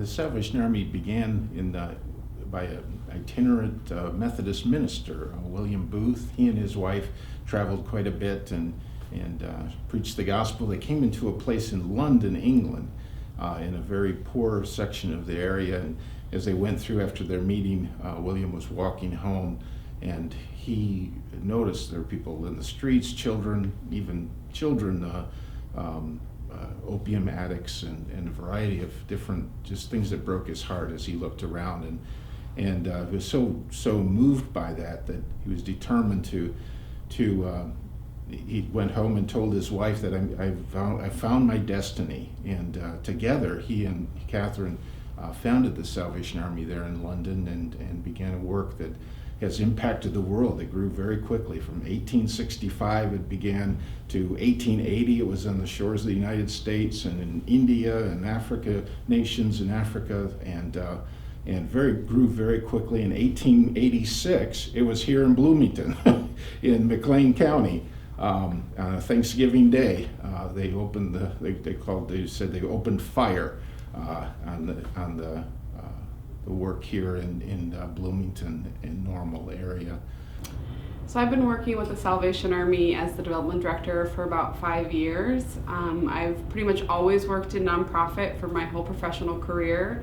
The Salvation Army began by an itinerant Methodist minister, William Booth. He and his wife traveled quite a bit and preached the gospel. They came into a place in London, England, in a very poor section of the area. And as they went through after their meeting, William was walking home, and he noticed there were people in the streets, children, opium addicts, and a variety of different just things that broke his heart as he looked around, and he was so moved by that he was determined to he went home and told his wife that I found my destiny, and together he and Catherine founded the Salvation Army there in London and began a work that has impacted the world. It grew very quickly. From 1865 it began to 1880 it was on the shores of the United States and in India and Africa, nations in Africa, and grew very quickly. In 1886 it was here in Bloomington in McLean County. On a Thanksgiving Day, they opened they said they opened fire on the work here in Bloomington and Normal area. So I've been working with the Salvation Army as the development director for about 5 years. I've pretty much always worked in nonprofit for my whole professional career,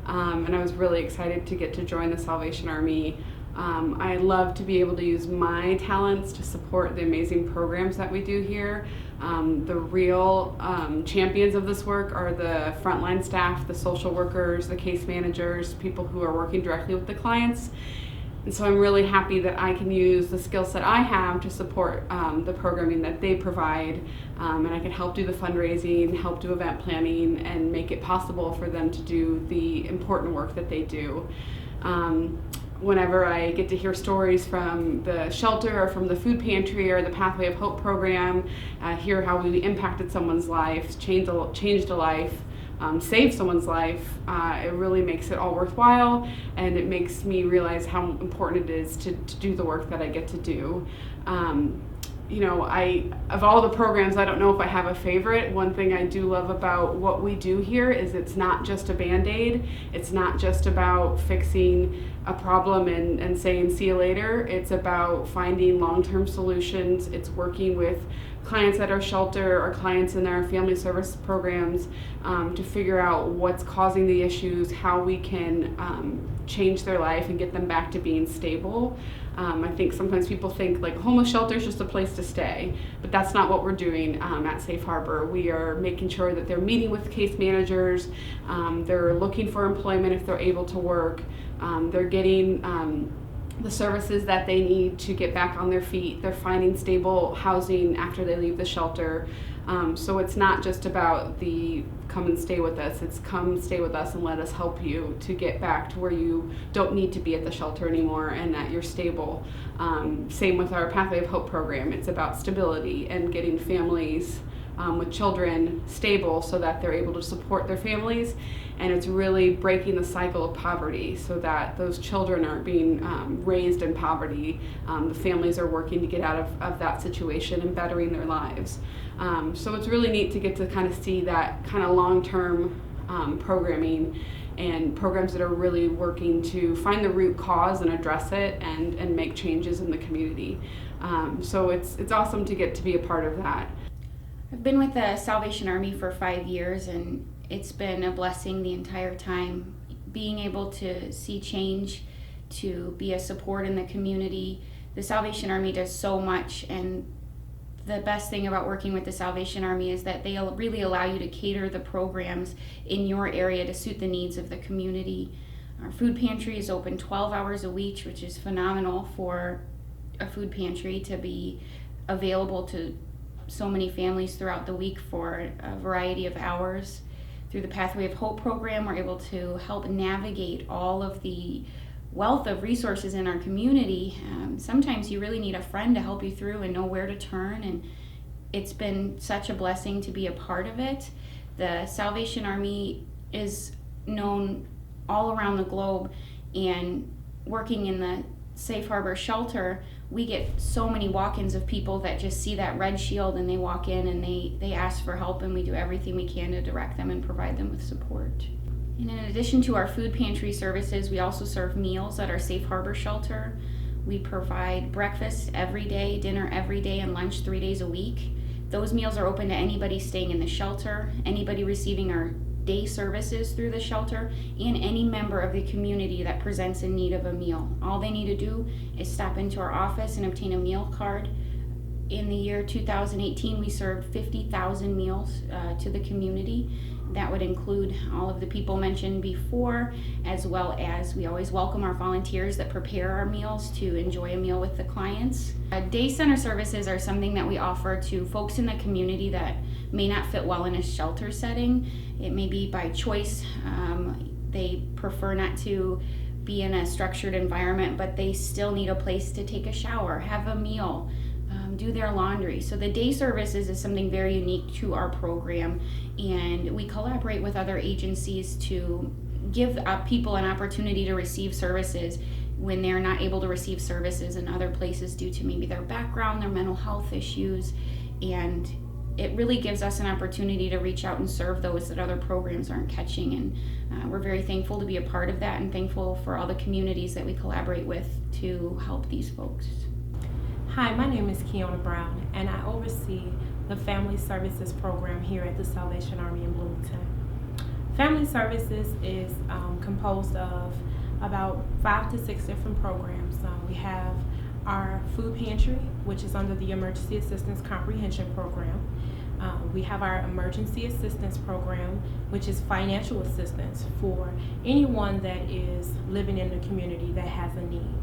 and I was really excited to get to join the Salvation Army. I love to be able to use my talents to support the amazing programs that we do here. The real champions of this work are the frontline staff, the social workers, the case managers, people who are working directly with the clients. And so I'm really happy that I can use the skill set I have to support the programming that they provide, and I can help do the fundraising, help do event planning, and make it possible for them to do the important work that they do. Whenever I get to hear stories from the shelter or from the food pantry or the Pathway of Hope program, hear how we impacted someone's life, changed a life, saved someone's life, it really makes it all worthwhile, and it makes me realize how important it is to do the work that I get to do. Of all the programs, I don't know if I have a favorite. One thing I do love about what we do here is it's not just a Band-Aid. It's not just about fixing a problem and saying see you later. It's about finding long-term solutions. It's working with clients at our shelter or clients in our family service programs to figure out what's causing the issues, how we can change their life and get them back to being stable. I think sometimes people think like homeless shelter is just a place to stay, but that's not what we're doing at Safe Harbor. We are making sure that they're meeting with case managers, they're looking for employment if they're able to work, they're getting the services that they need to get back on their feet, they're finding stable housing after they leave the shelter. So it's not just about the come and stay with us, it's come stay with us and let us help you to get back to where you don't need to be at the shelter anymore and that you're stable. Same with our Pathway of Hope program. It's about stability and getting families with children stable so that they're able to support their families, and it's really breaking the cycle of poverty so that those children aren't being raised in poverty. The families are working to get out of that situation and bettering their lives. So it's really neat to get to kind of see that kind of long-term programming and programs that are really working to find the root cause and address it and make changes in the community. So it's awesome to get to be a part of that. I've been with the Salvation Army for 5 years, and it's been a blessing the entire time. Being able to see change, to be a support in the community. The Salvation Army does so much, and the best thing about working with the Salvation Army is that they really allow you to cater the programs in your area to suit the needs of the community. Our food pantry is open 12 hours a week, which is phenomenal for a food pantry to be available to so many families throughout the week for a variety of hours. Through the Pathway of Hope program, we're able to help navigate all of the wealth of resources in our community. Sometimes you really need a friend to help you through and know where to turn, and it's been such a blessing to be a part of it. The Salvation Army is known all around the globe, and working in the Safe Harbor shelter, we get so many walk-ins of people that just see that red shield and they walk in and they ask for help, and we do everything we can to direct them and provide them with support. And in addition to our food pantry services, we also serve meals at our Safe Harbor shelter. We provide breakfast every day, dinner every day, and lunch 3 days a week. Those meals are open to anybody staying in the shelter, anybody receiving our day services through the shelter, and any member of the community that presents in need of a meal. All they need to do is stop into our office and obtain a meal card. In the year 2018, we served 50,000 meals to the community. That would include all of the people mentioned before, as well as we always welcome our volunteers that prepare our meals to enjoy a meal with the clients. Day center services are something that we offer to folks in the community that may not fit well in a shelter setting. It may be by choice. They prefer not to be in a structured environment, but they still need a place to take a shower, have a meal, do their laundry. So the day services is something very unique to our program, and we collaborate with other agencies to give people an opportunity to receive services when they're not able to receive services in other places due to maybe their background, their mental health issues, and it really gives us an opportunity to reach out and serve those that other programs aren't catching, and we're very thankful to be a part of that and thankful for all the communities that we collaborate with to help these folks. Hi, my name is Kiona Brown, and I oversee the Family Services program here at the Salvation Army in Bloomington. Family Services is composed of about 5 to 6 different programs. We have our food pantry, which is under the Emergency Assistance Comprehension Program. We have our Emergency Assistance Program, which is financial assistance for anyone that is living in the community that has a need.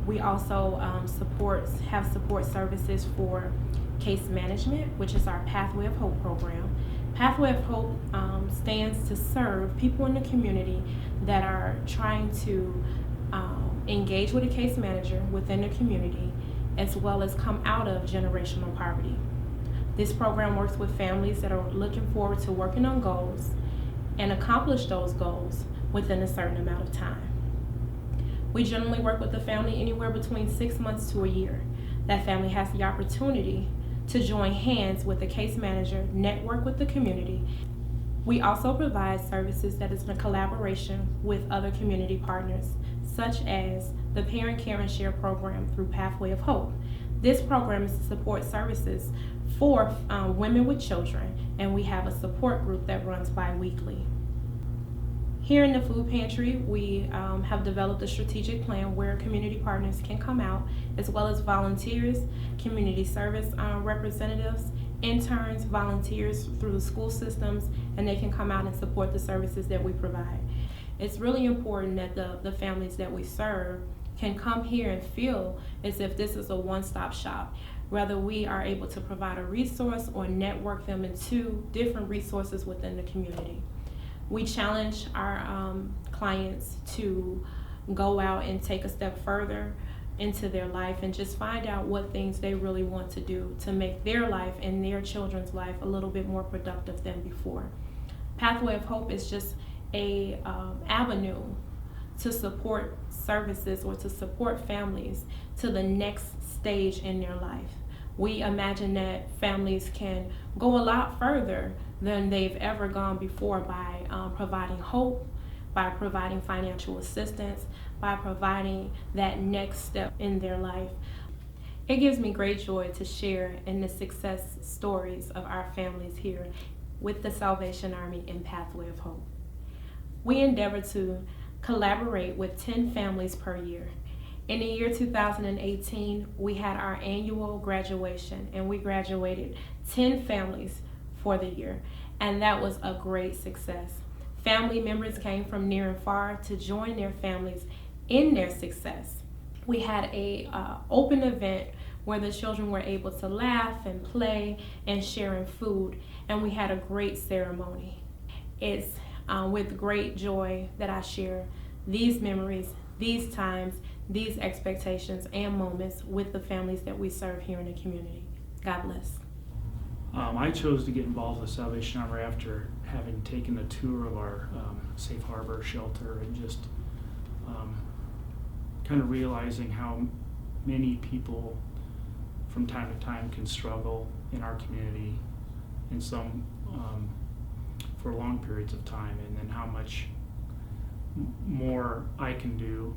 We also have support services for case management, which is our Pathway of Hope program. Pathway of Hope stands to serve people in the community that are trying to engage with a case manager within the community, as well as come out of generational poverty. This program works with families that are looking forward to working on goals and accomplish those goals within a certain amount of time. We generally work with the family anywhere between 6 months to a year. That family has the opportunity to join hands with the case manager, network with the community. We also provide services that is in collaboration with other community partners, such as the Parent Care and Share program through Pathway of Hope. This program is to support services for women with children, and we have a support group that runs bi-weekly. Here in the food pantry, we have developed a strategic plan where community partners can come out, as well as volunteers, community service representatives, interns, volunteers through the school systems, and they can come out and support the services that we provide. It's really important that the families that we serve can come here and feel as if this is a one-stop shop. Whether we are able to provide a resource or network them into different resources within the community. We challenge our clients to go out and take a step further into their life and just find out what things they really want to do to make their life and their children's life a little bit more productive than before. Pathway of Hope is just a avenue to support services or to support families to the next stage in their life. We imagine that families can go a lot further than they've ever gone before by providing hope, by providing financial assistance, by providing that next step in their life. It gives me great joy to share in the success stories of our families here with the Salvation Army and Pathway of Hope. We endeavor to collaborate with 10 families per year. In the year 2018, we had our annual graduation, and we graduated 10 families for the year, and that was a great success. Family members came from near and far to join their families in their success. We had a open event where the children were able to laugh and play and share in food, and we had a great ceremony. It's with great joy that I share these memories, these times, these expectations and moments with the families that we serve here in the community. God bless. I chose to get involved with the Salvation Army after having taken a tour of our Safe Harbor shelter and just kind of realizing how many people from time to time can struggle in our community. And some for long periods of time, and then how much more I can do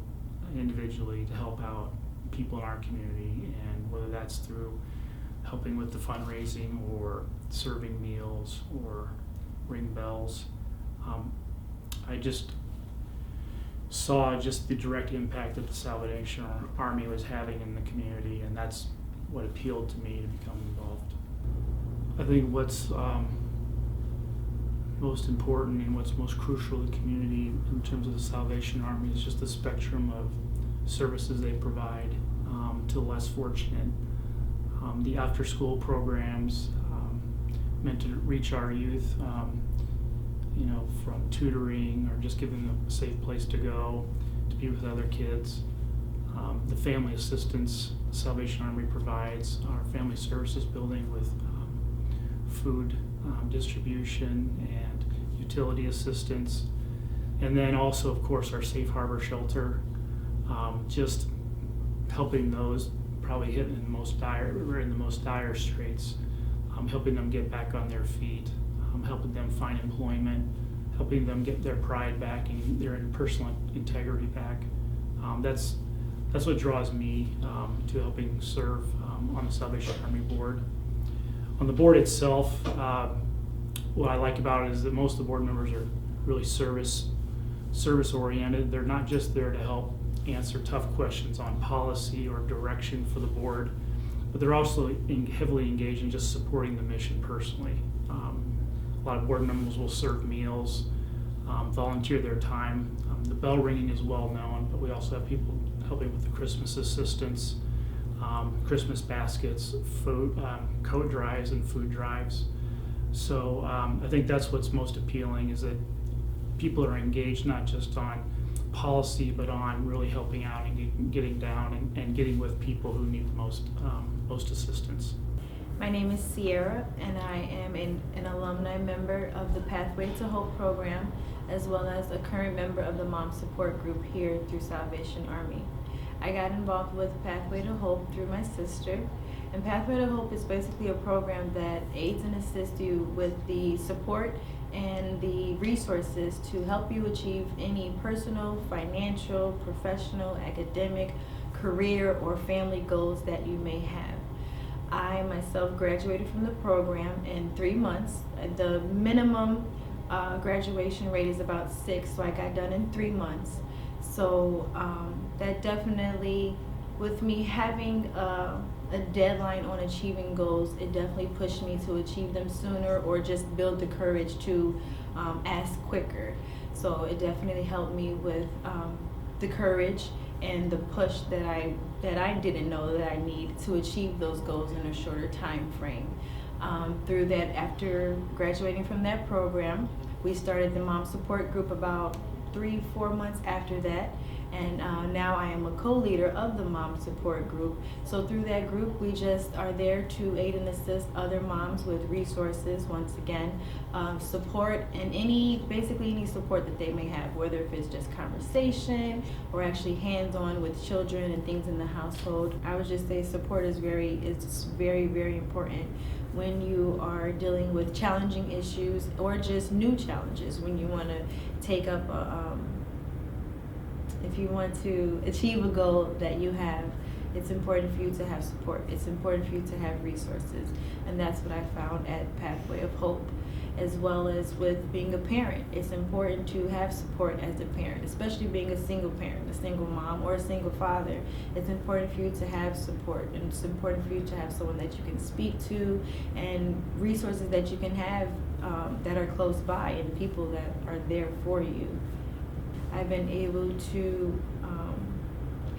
individually to help out people in our community, and whether that's through helping with the fundraising or serving meals or ring bells. I just saw just the direct impact that the Salvation Army was having in the community, and that's what appealed to me to become involved. I think what's most important and what's most crucial to the community in terms of the Salvation Army is just the spectrum of services they provide to the less fortunate. The after-school programs meant to reach our youth, from tutoring or just giving them a safe place to go, to be with other kids. The family assistance Salvation Army provides, our family services building with food distribution and utility assistance. And then also, of course, our safe harbor shelter, just helping those probably hit in the most dire straits, helping them get back on their feet, helping them find employment, helping them get their pride back and their personal integrity back. That's what draws me to helping serve on the Salvation Army board. On the board itself, what I like about it is that most of the board members are really service oriented. They're not just there to help answer tough questions on policy or direction for the board, but they're also heavily engaged in just supporting the mission personally. A lot of board members will serve meals, volunteer their time. The bell ringing is well known, but we also have people helping with the Christmas assistance, Christmas baskets, food, coat drives, and food drives. So I think that's what's most appealing, is that people are engaged not just on policy, but on really helping out and getting down and getting with people who need the most assistance. My name is Sierra, and I am an alumni member of the Pathway to Hope program, as well as a current member of the Mom Support Group here through Salvation Army. I got involved with Pathway to Hope through my sister, and Pathway to Hope is basically a program that aids and assists you with the support and the resources to help you achieve any personal, financial, professional, academic, career, or family goals that you may have. I myself graduated from the program in 3 months. The minimum graduation rate is about 6, so I got done in 3 months. So that definitely, with me having a deadline on achieving goals, it definitely pushed me to achieve them sooner, or just build the courage to ask quicker. So it definitely helped me with the courage and the push that I didn't know that I need to achieve those goals in a shorter time frame. Through that, after graduating from that program, we started the Mom Support Group about 3-4 months after that, and now I am a co-leader of the Mom Support Group. So through that group, we just are there to aid and assist other moms with resources, once again, support, and basically any support that they may have, whether if it's just conversation or actually hands-on with children and things in the household. I would just say support is very, very important when you are dealing with challenging issues or just new challenges, when you want to take up if you want to achieve a goal that you have. It's important for you to have support. It's important for you to have resources. And that's what I found at Pathway of Hope, as well as with being a parent. It's important to have support as a parent, especially being a single parent, a single mom, or a single father. It's important for you to have support, and it's important for you to have someone that you can speak to, and resources that you can have that are close by, and people that are there for you. I've been able to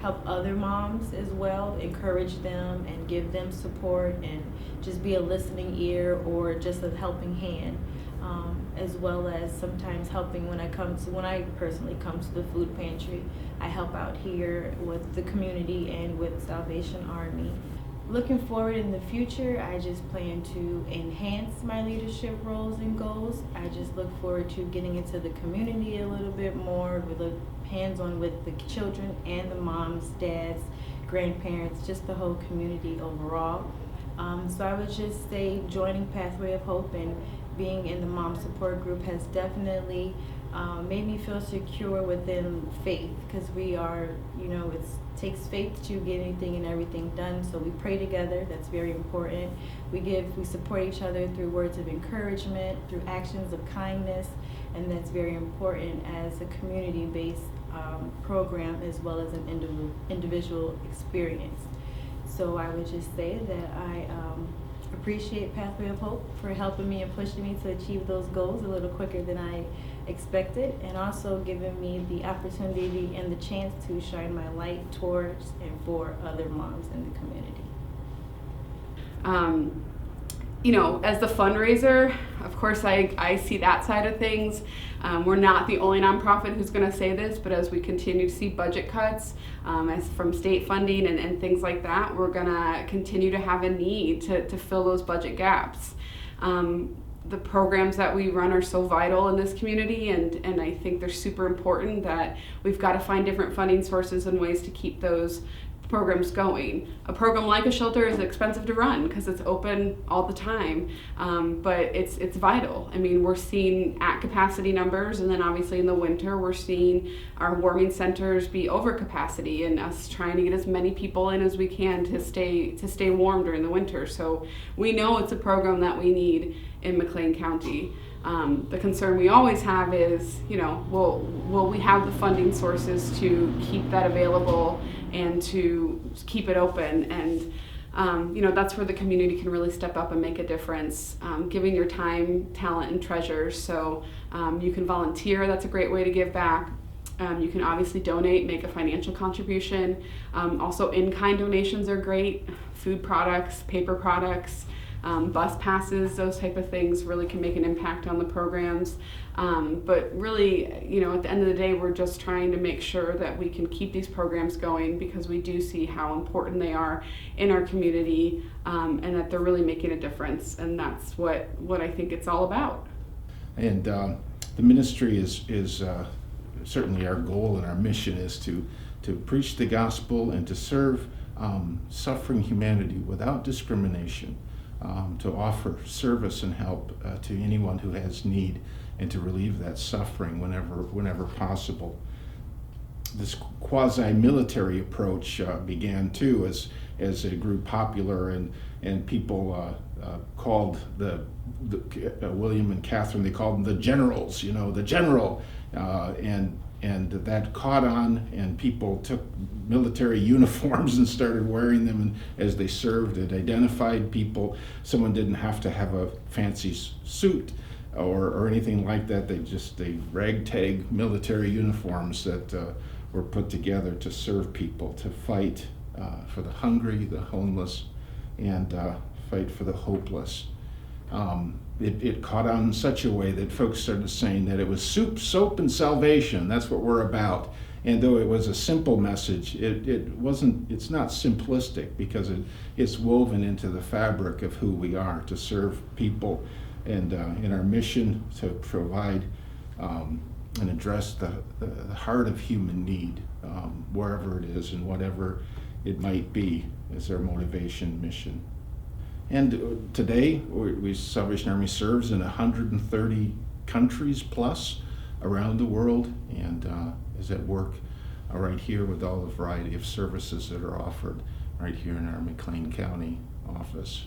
help other moms as well, encourage them and give them support, and just be a listening ear or just a helping hand, as well as sometimes helping when I personally come to the food pantry. I help out here with the community and with Salvation Army. Looking forward in the future, I just plan to enhance my leadership roles and goals. I just look forward to getting into the community a little bit more, with hands-on with the children and the moms, dads, grandparents, just the whole community overall. So I would just say joining Pathway of Hope and being in the mom support group has definitely made me feel secure within faith, because we are, it takes faith to get anything and everything done. So we pray together. That's very important. We support each other through words of encouragement, through actions of kindness, and that's very important as a community-based program as well as an individual experience. So I would just say that I appreciate Pathway of Hope for helping me and pushing me to achieve those goals a little quicker than I expected, and also giving me the opportunity and the chance to shine my light towards and for other moms in the community. As the fundraiser, of course, I see that side of things. We're not the only nonprofit who's going to say this, but as we continue to see budget cuts as from state funding and things like that, we're going to continue to have a need to fill those budget gaps. The programs that we run are so vital in this community, and I think they're super important that we've got to find different funding sources and ways to keep those programs going. A program like a shelter is expensive to run because it's open all the time, but it's vital. I mean, we're seeing at capacity numbers, and then obviously in the winter we're seeing our warming centers be over capacity, and us trying to get as many people in as we can to stay warm during the winter. So we know it's a program that we need in McLean County. The concern we always have is, will we have the funding sources to keep that available and to keep it open? And that's where the community can really step up and make a difference, giving your time, talent, and treasures. So you can volunteer. That's a great way to give back. You can obviously donate, make a financial contribution. Also, in-kind donations are great. Food products, paper products, bus passes, those type of things really can make an impact on the programs. But really, at the end of the day, we're just trying to make sure that we can keep these programs going, because we do see how important they are in our community, and that they're really making a difference. And that's what I think it's all about. And the ministry is certainly our goal, and our mission is to preach the gospel and to serve suffering humanity without discrimination. To offer service and help to anyone who has need, and to relieve that suffering whenever possible. This quasi-military approach began too as it grew popular, and people called the William and Catherine, they called them the generals, the general, and that caught on, and people took military uniforms and started wearing them, and as they served, it identified people. Someone didn't have to have a fancy suit or anything like that. They ragtag military uniforms that were put together to serve people, to fight for the hungry, the homeless, and fight for the hopeless. It caught on in such a way that folks started saying that it was soup, soap, and salvation. That's what we're about. And though it was a simple message, it's not simplistic, because it's woven into the fabric of who we are, to serve people, and in our mission to provide and address the heart of human need, wherever it is and whatever it might be, is our motivation mission. And today, Salvation Army serves in 130 countries plus around the world, and is at work right here with all the variety of services that are offered right here in our McLean County office.